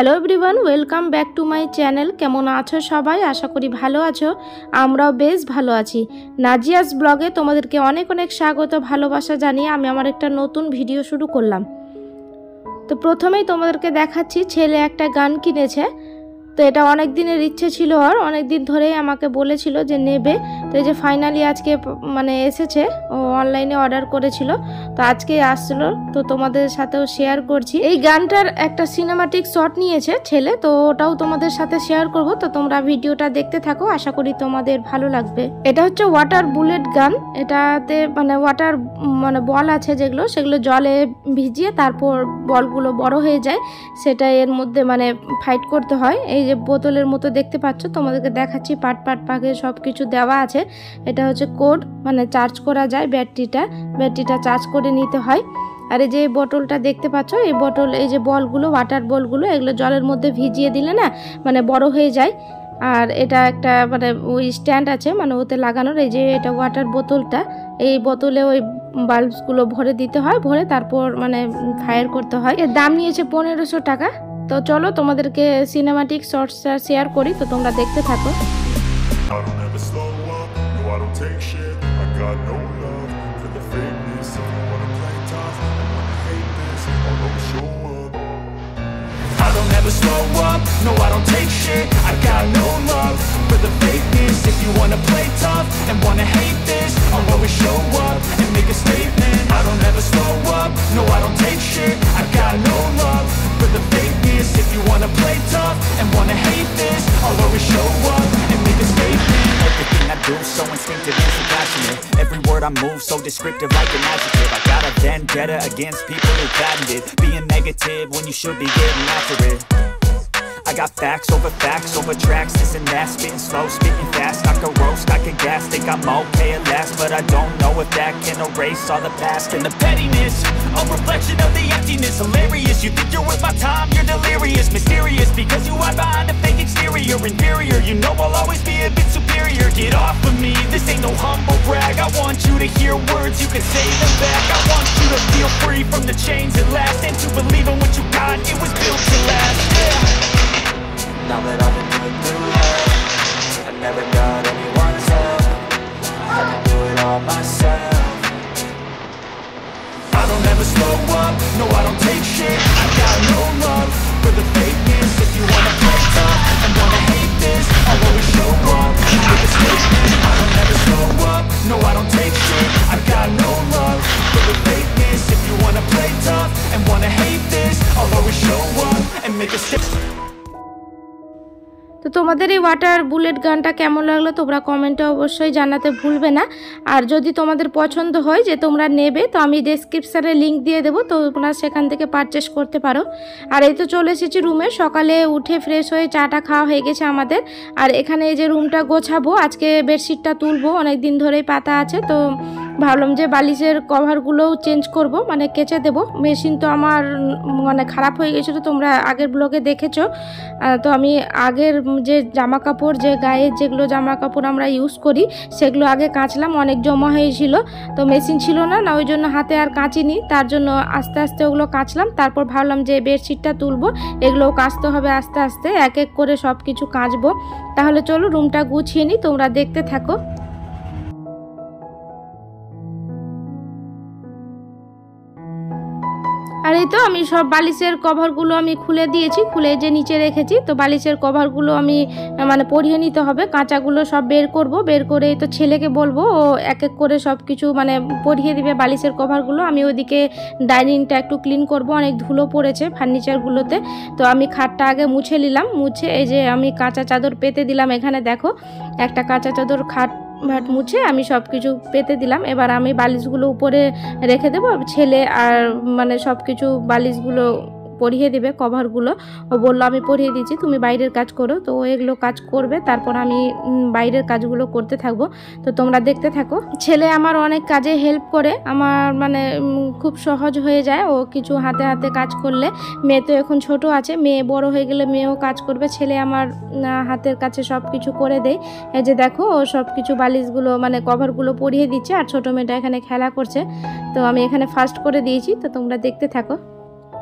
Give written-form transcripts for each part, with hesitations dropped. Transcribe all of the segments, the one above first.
Hello everyone, welcome back to my channel. কেমন আছো সবাই? আশা করি ভালো আছো। আমরাও বেশ ভালো আছি। নাজিয়াস ব্লগে তোমাদেরকে অনেক অনেক স্বাগত, ভালোবাসা জানিয়ে আমি আমার একটা নতুন ভিডিও শুরু করলাম। তো প্রথমেই তোমাদেরকে দেখাচ্ছি, ছেলে একটা গান কিনেছে। তো এটা অনেক দিনের ইচ্ছে ছিল, আর অনেক দিন ধরেই আমাকে বলেছিল যে নেবে। তো এই যে ফাইনালি আজকে এসেছে, ও অনলাইনে অর্ডার করেছিল, তো আজকে আসলো। তো তোমাদের সাথেও শেয়ার করছি। এই গানটার একটা সিনেমাটিক শট নিয়েছে ছেলে, তো ওটাও তোমাদের সাথে শেয়ার করব। তো তোমরা ভিডিওটা দেখতে থাকো, আশা করি তোমাদের ভালো লাগবে। এটা হচ্ছে ওয়াটার বুলেট গান। এটাতে ওয়াটার বল আছে, সেগুলো জলে ভিজিয়ে তারপর বলগুলো বড় হয়ে যায়, সেটা এর মধ্যে ফাইট করতে হয়। এই যে বোতলের মতো দেখতে পাচ্ছ, তোমাদেরকে দেখাচ্ছি পাট পাকে সব কিছু দেওয়া আছে। এটা হচ্ছে কোড, চার্জ করা যায় ব্যাটারিটা চার্জ করে নিতে হয়। আর এই যে বোতলটা দেখতে পাচ্ছ, এই বোতল, এই যে বলগুলো, ওয়াটার বলগুলো, এগুলো জলের মধ্যে ভিজিয়ে দিলে না বড় হয়ে যায়। আর এটা একটা ওই স্ট্যান্ড আছে ওতে লাগানোর। এই যে এটা ওয়াটার বোতলটা, এই বোতলে ওই বাল্বসগুলো ভরে দিতে হয়, ভরে তারপর ফায়ার করতে হয়। এর দাম নিয়েছে 1500 টাকা। তো চলো তোমাদেরকে সিনেমাটিক শর্টসটা শেয়ার করি, তো তোমরা দেখতে থাকো। Never slow up, no I don't take shit. I got no love for the fakeness. If you wanna play tough and wanna hate this, I'll always show up and make a statement. I don't ever slow up, no I don't take shit. I got no love for the fakeness. If you wanna play tough and wanna hate this, I'll always show up and make a statement. Everything I do so instinctive and so passionate. Every word I move so descriptive like an adjective. I got a vendetta against people who patented being negative when you should be getting after it. I got facts over tracks, this and that, spitting slow, spitting fast. I could roast, I could gas, think I'm okay at last, but I don't know if that can erase all the past. And the pettiness, a reflection of the emptiness. Hilarious, you think you're worth my time, you're delirious. Mysterious, because you hide behind a fake exterior. Inferior, you know I'll always be a bit superior. Get off of me, this ain't no humble brag. I want you to hear words, you can say them back. I want you to feel free from the chains at last, and to believe in what you got, it was built to last. Yeah. Now that I've been put through hell, I never got anyone's help. I can do it all myself. I don't ever slow up, no I don't take shit. I got no love for the fakeness. If you wanna play tough and wanna hate this, I'll always show up and make a statement. I don't ever slow up, no I don't take shit. I got no love for the fakeness. If you wanna play tough and wanna hate this, I'll always show up and make a statement. তো তোমাদের এই water bullet গানটা কেমন লাগলো তোমরা কমেন্টে অবশ্যই জানাতে ভুলবে না। আর যদি তোমাদের পছন্দ হয় যে তোমরা নেবে, তো আমি ডেসক্রিপশানে লিঙ্ক দিয়ে দেবো, তো তোমরা সেখান থেকে পারচেস করতে পারো। আর এই তো চলে এসেছি রুমে, সকালে উঠে ফ্রেশ হয়ে চাটা খাওয়া হয়ে গেছে আমাদের। আর এখানে এই যে রুমটা গোছাবো, আজকে বেডশিটটা তুলবো, অনেক দিন ধরেই পাতা আছে, তো ভাবলাম যে বালিশের কভারগুলোও চেঞ্জ করব, কেচে দেবো। মেশিন তো আমার খারাপ হয়ে গেছিলো, তোমরা আগের ব্লগে দেখেছো। তো আমি আগের যে জামা কাপড়, যে গায়ে যেগুলো জামা কাপড় আমরা ইউজ করি, সেগুলো আগে কাচলাম, অনেক জমা হয়েছিল। তো মেশিন ছিল না, ওই জন্য হাতে আর কাচিনি, তার জন্য আস্তে আস্তে ওগুলো কাচলাম। তারপর ভাবলাম যে বেডশিটটা তুলবো, এগুলোও কাচতে হবে আস্তে আস্তে, এক এক করে সব কিছু কাচবো। তাহলে চলো রুমটা গুছিয়ে নিই, তোমরা দেখতে থাকো। আর এই তো আমি সব বালিশের কভারগুলো আমি খুলে দিয়েছি, খুলে যে নিচে রেখেছি। তো বালিশের কভারগুলো আমি পরিয়ে নিতে হবে, কাঁচাগুলো সব বের করব, বের করে তো ছেলেকে বলবো ও এক এক করে সব কিছু পরিয়ে দিবে বালিশের কভারগুলো। আমি ওইদিকে ডাইনিংটা একটু ক্লিন করব, অনেক ধুলো পড়েছে ফার্নিচারগুলোতে। তো আমি খাটটা আগে মুছে নিলাম, মুছে এই যে আমি কাঁচা চাদর পেতে দিলাম। এখানে দেখো একটা কাঁচা চাদর খাট মুছে আমি সব কিছু পেতে দিলাম। এবার আমি বালিশগুলো উপরে রেখে দেবো, ছেলে আর সব কিছু বালিশগুলো পরিয়ে দেবে, কভারগুলো ও বললো আমি পরিয়ে দিচ্ছি, তুমি বাইরের কাজ করো। তো এগুলো কাজ করবে, তারপর আমি বাইরের কাজগুলো করতে থাকবো। তো তোমরা দেখতে থাকো। ছেলে আমার অনেক কাজে হেল্প করে, আমার খুব সহজ হয়ে যায় ও কিছু হাতে হাতে কাজ করলে। মেয়ে তো এখন ছোট আছে, মেয়ে বড় হয়ে গেলে মেয়েও কাজ করবে। ছেলে আমার হাতের কাছে সব কিছু করে দেয়। এই যে দেখো ও সব কিছু বালিশগুলো কভারগুলো পরিয়ে দিচ্ছে, আর ছোটো মেয়েটা এখানে খেলা করছে। তো আমি এখানে ফার্স্ট করে দিয়েছি, তো তোমরা দেখতে থাকো।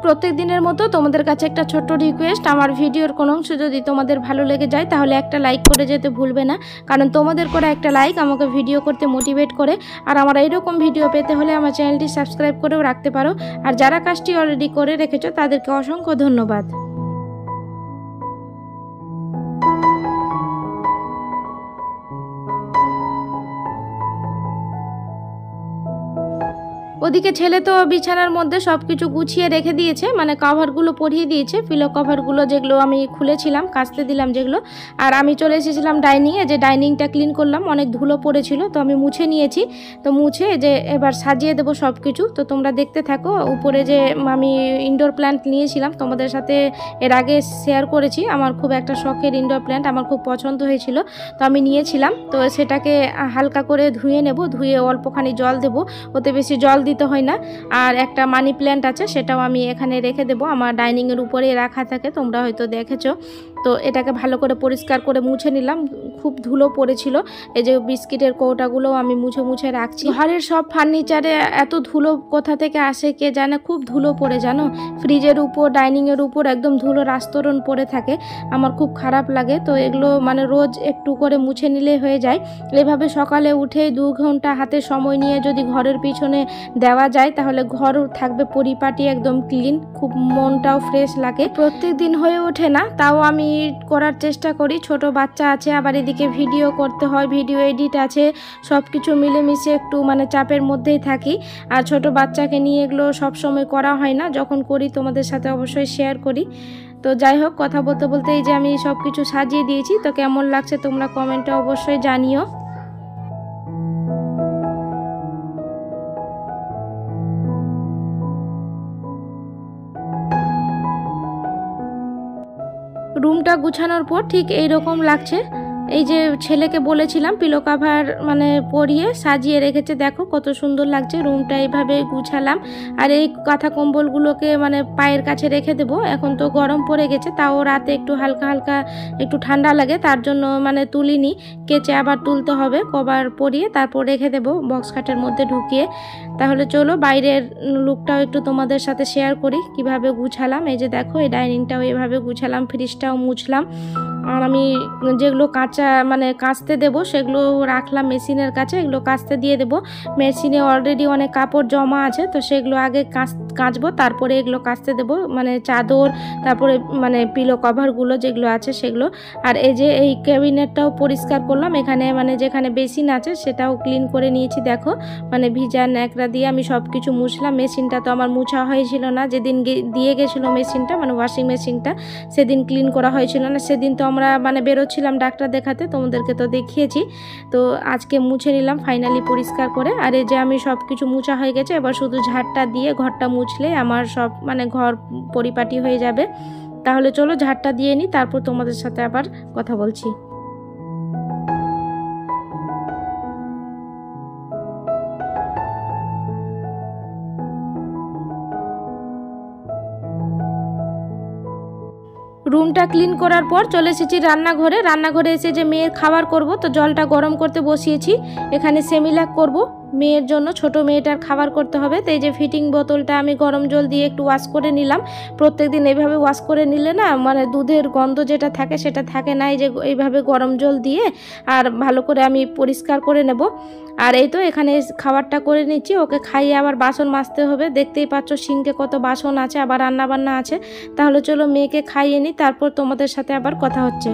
প্রত্যেক দিনের মতো তোমাদের কাছে একটা ছোট্ট রিকোয়েস্ট, আমার ভিডিওর কোনো অংশ যদি তোমাদের ভালো লেগে যায় তাহলে একটা লাইক করে যেতে ভুলবে না, কারণ তোমাদের করা একটা লাইক আমাকে ভিডিও করতে মোটিভেট করে। আর আমার এইরকম ভিডিও পেতে হলে আমার চ্যানেলটি সাবস্ক্রাইব করেও রাখতে পারো। আর যারা কাজটি অলরেডি করে রেখেছো তাদেরকে অসংখ্য ধন্যবাদ। ওদিকে ছেলে তো বিছানার মধ্যে সব কিছু গুছিয়ে রেখে দিয়েছে, মানে কভারগুলো পরিয়ে দিয়েছে, পিলো কভারগুলো যেগুলো আমি খুলেছিলাম কাচতে দিলাম যেগুলো। আর আমি চলে এসেছিলাম ডাইনিংয়ে, যে ডাইনিংটা ক্লিন করলাম, অনেক ধুলো পড়েছিল তো আমি মুছে নিয়েছি। তো মুছে যে এবার সাজিয়ে দেবো সব কিছু, তো তোমরা দেখতে থাকো। উপরে যে আমি ইনডোর প্ল্যান্ট নিয়েছিলাম তোমাদের সাথে এর আগে শেয়ার করেছি, আমার খুব একটা শখের ইনডোর প্ল্যান্ট, আমার খুব পছন্দ হয়েছিল তো আমি নিয়েছিলাম। তো সেটাকে হালকা করে ধুয়ে নেব, ধুয়ে অল্পখানি জল দেবো, ওতে বেশি জল দিতে হয় না। আর একটা মানি প্ল্যান্ট আছে সেটাও আমি এখানে রেখে দেবো, আমার ডাইনিংয়ের উপরেই রাখা থাকে, তোমরা হয়তো দেখেছো। তো এটাকে ভালো করে পরিষ্কার করে মুছে নিলাম, খুব ধুলো পড়েছিল। এই যে বিস্কিটের কৌটাগুলো আমি মুছে মুছে রাখছি। ঘরের সব ফার্নিচারে এত ধুলো কোথা থেকে আসে কে জানে, খুব ধুলো পড়ে জানো, ফ্রিজের উপর ডাইনিংয়ের উপর একদম ধুলোর আস্তরণ পড়ে থাকে, আমার খুব খারাপ লাগে। তো এগুলো মানে রোজ একটু করে মুছে নিলে হয়ে যায়। এভাবে সকালে উঠে 2 ঘন্টা হাতে সময় নিয়ে যদি ঘরের পিছনে দেওয়া যায় তাহলে ঘর থাকবে পরিপাটি, একদম ক্লিন, খুব মনটাও ফ্রেশ লাগে। প্রত্যেক দিন হয়ে ওঠে না, তাও আমি করার চেষ্টা করি। ছোট বাচ্চা আছে, আবার এদিকে ভিডিও করতে হয়, ভিডিও এডিট আছে, সব কিছু মিলেমিশে একটু মানে চাপের মধ্যেই থাকি। আর ছোট বাচ্চাকে নিয়ে এগুলো সবসময় করা হয় না, যখন করি তোমাদের সাথে অবশ্যই শেয়ার করি। তো যাই হোক, কথা বলতে বলতে এই যে আমি সব কিছু সাজিয়ে দিয়েছি, তো কেমন লাগছে তোমরা কমেন্টে অবশ্যই জানিও। রুমটা গুছানোর পর ঠিক এই রকম লাগছে। এই যে ছেলেকে বলেছিলাম পিলো কাভার মানে পরিয়ে সাজিয়ে রেখেছে, দেখো কত সুন্দর লাগছে। রুমটা এইভাবে গুছালাম। আর এই কাঁথা কম্বলগুলোকে মানে পায়ের কাছে রেখে দেবো, এখন তো গরম পড়ে গেছে, তাও রাতে একটু হালকা হালকা একটু ঠান্ডা লাগে, তার জন্য মানে তুলিনি, কেচে আবার তুলতে হবে, কভার পরিয়ে তারপর রেখে দেবো বক্স খাটের মধ্যে ঢুকিয়ে। তাহলে চলো বাইরের লুকটাও একটু তোমাদের সাথে শেয়ার করি কিভাবে গুছালাম। এই যে দেখো, এই ডাইনিংটাও এইভাবে গুছালাম, ফ্রিজটাও মুছলাম। আর আমি যেগুলো মানে কাচতে দেবো সেগুলো রাখলাম মেশিনের কাছে, এগুলো কাচতে দিয়ে দেবো। মেশিনে অলরেডি অনেক কাপড় জমা আছে, তো সেগুলো আগে কাচবো, তারপরে এগুলো কাচতে দেবো, মানে চাদর, তারপরে মানে পিলো কভারগুলো যেগুলো আছে সেগুলো। আর এই যে এই ক্যাবিনেটটাও পরিষ্কার করলাম, এখানে মানে যেখানে বেসিন আছে সেটাও ক্লিন করে নিয়েছি। দেখো মানে ভিজা ন্যাকড়া দিয়ে আমি সব কিছু মুছলাম। মেশিনটা তো আমার মুছা হয়েছিল না, যেদিন দিয়ে গেছিলো মেশিনটা মানে ওয়াশিং মেশিনটা, সেদিন ক্লিন করা হয়েছিল না। সেদিন তো আমরা মানে বেরোচ্ছিলাম ডাক্তার দেখাতে, তোমাদেরকে তো দেখিয়েছি। তো আজকে মুছে নিলাম ফাইনালি পরিষ্কার করে। আর এই যে আমি সব কিছু মুছা হয়ে গেছে, এবার শুধু ঝাড়টা দিয়ে ঘরটা মুছলে আমার সব মানে ঘর পরিপাটি হয়ে যাবে। তাহলে চলো ঝাড়টা দিয়ে নিই, তারপর তোমাদের সাথে আবার কথা বলছি। রুমটা ক্লিন করার পর চলে এসেছি রান্নাঘরে। রান্নাঘরে এসে যে মেয়ের খাবার করব, তো জলটা গরম করতে বসিয়েছি। এখানে সেমিলাক করব, মেয়ের জন্য, ছোট মেয়েটার খাবার করতে হবে। তো এই যে ফিটিং বোতলটা আমি গরম জল দিয়ে একটু ওয়াশ করে নিলাম। প্রত্যেকদিন এইভাবে ওয়াশ করে নিলে না মানে দুধের গন্ধ যেটা থাকে সেটা থাকে না, এই যে এইভাবে গরম জল দিয়ে আর ভালো করে আমি পরিষ্কার করে নেব। আর এই তো এখানে খাবারটা করে নিচ্ছি, ওকে খাইয়ে আবার বাসন মাজতে হবে। দেখতেই পাচ্ছ সিঙ্কে কত বাসন আছে, আবার রান্না বান্না আছে। তাহলে চলো মেয়েকে খাইয়ে নিই, তারপর তোমাদের সাথে আবার কথা হচ্ছে।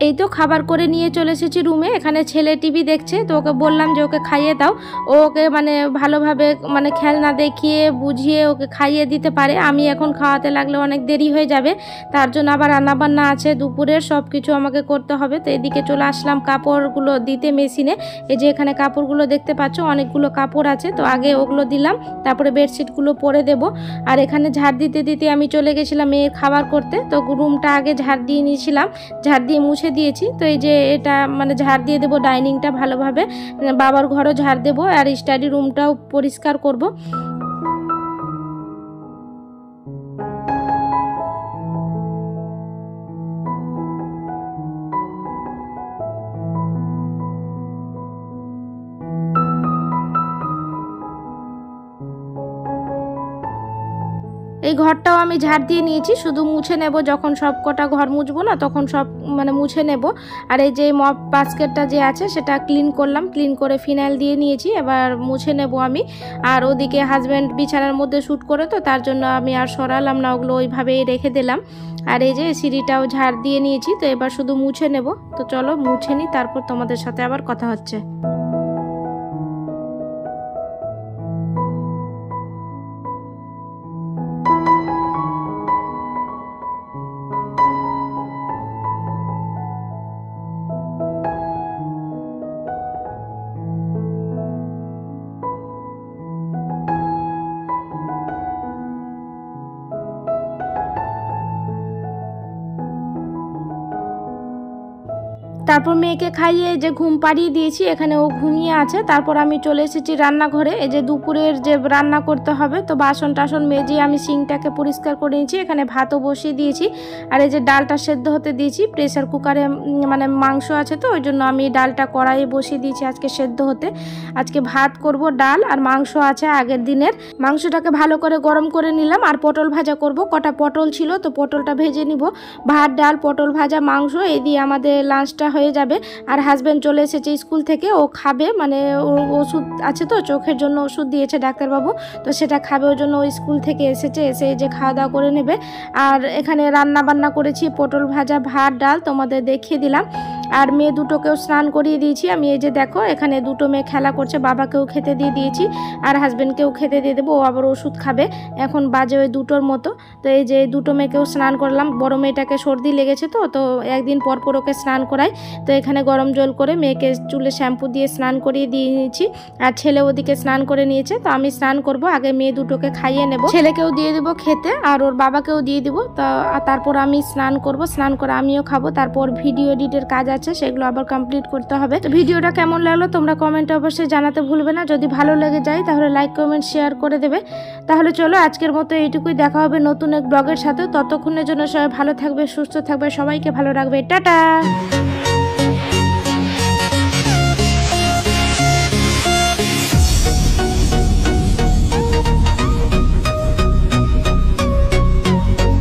এই তো খাবার করে নিয়ে চলে এসেছি রুমে। এখানে ছেলে টিভি দেখছে, তো ওকে বললাম যে ওকে খাইয়ে দাও। ওকে মানে ভালোভাবে মানে খেলনা দেখিয়ে বুঝিয়ে ওকে খাইয়ে দিতে পারে। আমি এখন খাওয়াতে লাগলে অনেক দেরি হয়ে যাবে, তার জন্য আবার রান্নাবান্না আছে দুপুরের, সব কিছু আমাকে করতে হবে। তো এদিকে চলে আসলাম কাপড়গুলো দিতে মেশিনে। এই যে এখানে কাপড়গুলো দেখতে পাচ্ছ, অনেকগুলো কাপড় আছে, তো আগে ওগুলো দিলাম, তারপরে বেডশিটগুলো পরে দেব। আর এখানে ঝাড় দিতে দিতে আমি চলে গেছিলাম মেয়ের খাবার করতে। তো রুমটা আগে ঝাড় দিয়ে নিয়েছিলাম, ঝাড় দিয়ে মুছে দিয়েছি। তো এই যে এটা মানে ঝাড় দিয়ে দেবো ডাইনিংটা ভালোভাবে, বাবার ঘরও ঝাড় দেবো, আর স্টাডি রুমটাও পরিষ্কার করব। এই ঘরটাও আমি ঝাড় দিয়ে নিয়েছি, শুধু মুছে নেব, যখন সব কটা ঘর মুছবো না তখন সব মানে মুছে নেব। আর এই যে মপ বাস্কেটটা যে আছে সেটা ক্লিন করলাম, ক্লিন করে ফিনাইল দিয়ে নিয়েছি, এবার মুছে নেব আমি। আর ওদিকে হাজব্যান্ড বিছানার মধ্যে শ্যুট করে, তো তার জন্য আমি আর সরালাম না, ওগুলো ওইভাবেই রেখে দিলাম। আর এই যে সিঁড়িটাও ঝাড় দিয়ে নিয়েছি, তো এবার শুধু মুছে নেব। তো চলো মুছে নিই, তারপর তোমাদের সাথে আবার কথা হচ্ছে। তারপর মেয়েকে খাইয়ে যে ঘুম পাড়িয়ে দিয়েছি, এখানে ও ঘুমিয়ে আছে। তারপর আমি চলে এসেছি রান্নাঘরে। এই যে দুপুরের যে রান্না করতে হবে, তো বাসন টাসন মেজে আমি সিঙ্কটাকে পরিষ্কার করে নিয়েছি। এখানে ভাতও বসিয়ে দিয়েছি, আর এই যে ডালটা সেদ্ধ হতে দিয়েছি প্রেসার কুকারে, মানে মাংস আছে তো ওই জন্য আমি ডালটা কড়াইয়ে বসিয়ে দিয়েছি আজকে সেদ্ধ হতে। আজকে ভাত করব, ডাল আর মাংস আছে আগের দিনের, মাংসটাকে ভালো করে গরম করে নিলাম। আর পটল ভাজা করব, কটা পটল ছিল তো পটলটা ভেজে নিব। ভাত ডাল পটল ভাজা মাংস এই দিয়ে আমাদের লাঞ্চটা হয়ে যাবে। আর হাজব্যান্ড চলে এসেছে স্কুল থেকে, ও খাবে, মানে ওষুধ আছে তো চোখের জন্য ওষুধ দিয়েছে ডাক্তারবাবু, তো সেটা খাবে, ওই জন্য ও স্কুল থেকে এসেছে, এসে যে খাওয়া দাওয়া করে নেবে। আর এখানে রান্না বান্না করেছি পটল ভাজা ভাত ডাল তোমাদের দেখিয়ে দিলাম। আর মেয়ে দুটোকেও স্নান করিয়ে দিয়েছি আমি। এই যে দেখো এখানে দুটো মেয়ে খেলা করছে, বাবাকেও খেতে দিয়ে দিয়েছি আর হাজব্যান্ডকেও খেতে দিয়ে দেবো, ও আবার ওষুধ খাবে। এখন বাজে ওই 2টোর মতো। তো এই যে দুটো মেয়েকেও স্নান করলাম, বড় মেয়েটাকে সর্দি লেগেছে তো একদিন পর পর ওকে স্নান করাই। তো এখানে গরম জল করে মেয়েকে চুলে শ্যাম্পু দিয়ে স্নান করিয়ে দিয়ে নিয়েছি। আর ছেলে ওদিকে স্নান করে নিয়েছে, তো আমি স্নান করব, আগে মেয়ে দুটোকে খাইয়ে নেব, ছেলেকেও দিয়ে দেবো খেতে আর ওর বাবাকেও দিয়ে দিব। তো তারপর আমি স্নান করব, স্নান করে আমিও খাবো। তারপর ভিডিও এডিটের কাজ আছে, সেগুলো আবার কমপ্লিট করতে হবে। তো ভিডিওটা কেমন লাগলো তোমরা কমেন্টে অবশ্যই জানাতে ভুলবে না। যদি ভালো লেগে যায় তাহলে লাইক কমেন্ট শেয়ার করে দেবে। তাহলে চলো আজকের মতো এইটুকুই, দেখা হবে নতুন এক ব্লগের সাথে। ততক্ষণের জন্য সবাই ভালো থাকবে, সুস্থ থাকবে, সবাইকে ভালো রাখবে। টাটা।